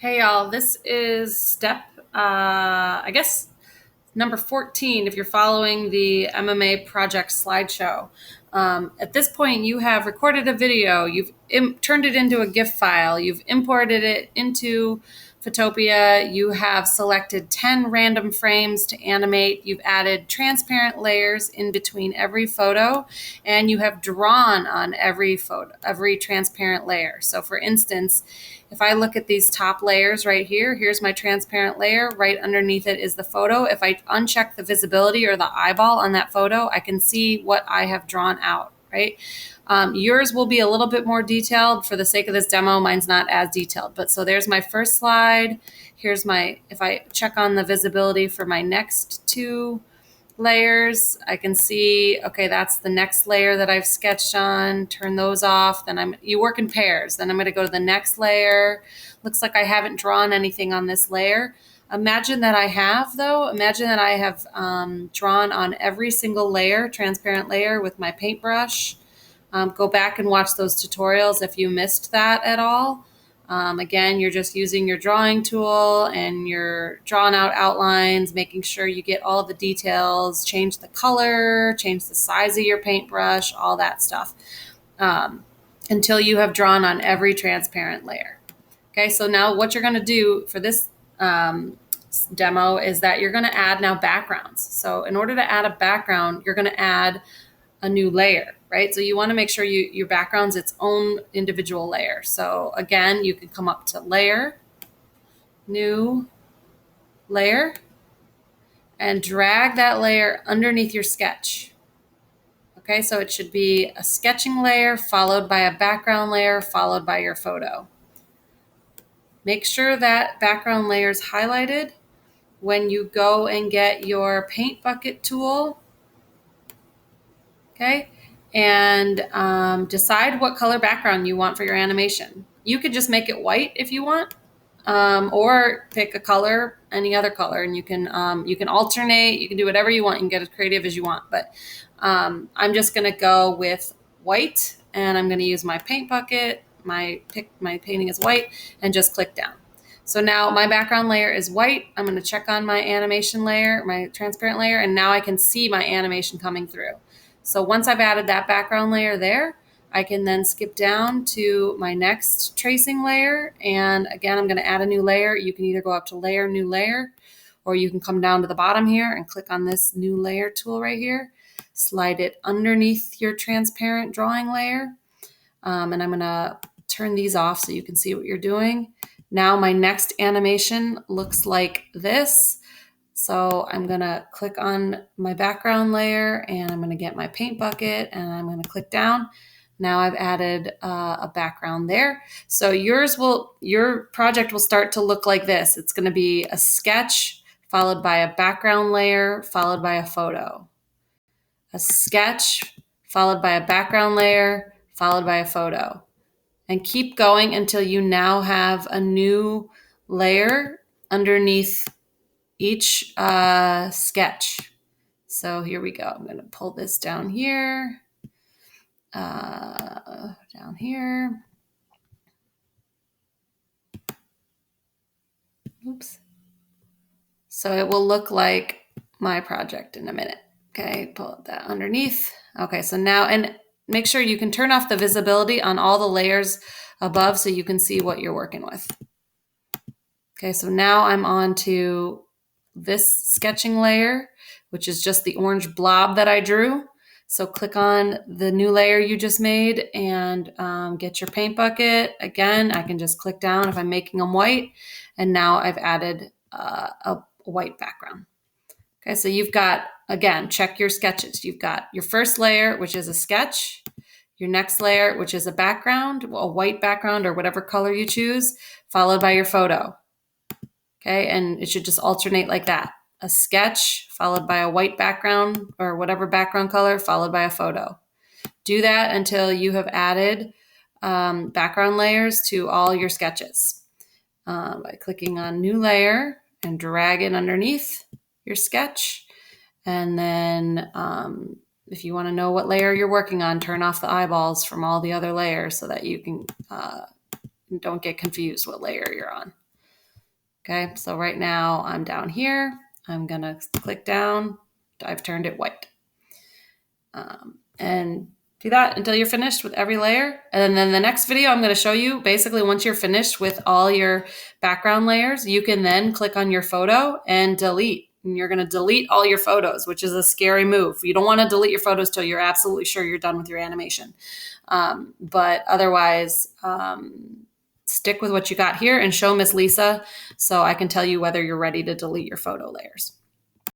Hey y'all, this is step, I guess, number 14 if you're following the MMA project slideshow. At this point, you have recorded a video, you've turned it into a GIF file, you've imported it into Photopia, you have selected 10 random frames to animate, you've added transparent layers in between every photo, and you have drawn on every photo, every transparent layer. So for instance, if I look at these top layers right here, here's my transparent layer. Right underneath it is the photo. If I uncheck the visibility or the eyeball on that photo, I can see what I have drawn out, right? Yours will be a little bit more detailed. For the sake of this demo, mine's not as detailed. But so there's my first slide. Here's my, if I check on the visibility for my next two layers, I can see, okay, that's the next layer that I've sketched on, turn those off. Then you work in pairs. Then I'm going to go to the next layer. Looks like I haven't drawn anything on this layer. Imagine that I have, though. Imagine that I have drawn on every single layer, transparent layer with my paintbrush. Go back and watch those tutorials if you missed that at all. Again, you're just using your drawing tool and you're drawing out outlines, making sure you get all the details, change the color, change the size of your paintbrush, all that stuff, until you have drawn on every transparent layer. Okay, so now what you're going to do for this demo is that you're going to add now backgrounds. So in order to add a background, you're going to add a new layer, right? So you want to make sure your background's its own individual layer. So again, you can come up to layer, new layer, and drag that layer underneath your sketch. Okay, so it should be a sketching layer followed by a background layer followed by your photo. Make sure that background layer is highlighted. When you go and get your paint bucket tool, okay, and decide what color background you want for your animation. You could just make it white if you want, or pick a color, any other color, and you can alternate. You can do whatever you want. You can get as creative as you want, but I'm just going to go with white, and I'm going to use my paint bucket. My painting is white, and just click down. So now my background layer is white. I'm going to check on my animation layer, my transparent layer, and now I can see my animation coming through. So once I've added that background layer there, I can then skip down to my next tracing layer. And again, I'm going to add a new layer. You can either go up to layer, new layer, or you can come down to the bottom here and click on this new layer tool right here. Slide it underneath your transparent drawing layer. And I'm going to turn these off so you can see what you're doing. Now my next animation looks like this. So I'm going to click on my background layer and I'm going to get my paint bucket and I'm going to click down. Now I've added a background there. So your project will start to look like this. It's going to be a sketch followed by a background layer followed by a photo. A sketch followed by a background layer followed by a photo. And keep going until you now have a new layer underneath each sketch. So here we go. I'm going to pull this down here, down here. Oops. So it will look like my project in a minute. Okay, pull that underneath. Okay, so now, and make sure you can turn off the visibility on all the layers above so you can see what you're working with. Okay, so now I'm on to this sketching layer, which is just the orange blob that I drew. So click on the new layer you just made and get your paint bucket. Again, I can just click down if I'm making them white. And now I've added a white background. Okay, so you've got, again, check your sketches. You've got your first layer, which is a sketch. Your next layer, which is a background, a white background or whatever color you choose, followed by your photo. Okay, and it should just alternate like that. A sketch followed by a white background or whatever background color followed by a photo. Do that until you have added background layers to all your sketches by clicking on new layer and drag it underneath your sketch. And then if you want to know what layer you're working on, turn off the eyeballs from all the other layers so that you can don't get confused what layer you're on. Okay, so right now I'm down here. I'm gonna click down. I've turned it white. And do that until you're finished with every layer. And then the next video, I'm going to show you basically once you're finished with all your background layers, you can then click on your photo and delete. And you're going to delete all your photos, which is a scary move. You don't want to delete your photos till you're absolutely sure you're done with your animation. But otherwise, stick with what you got here and show Miss Lisa so I can tell you whether you're ready to delete your photo layers.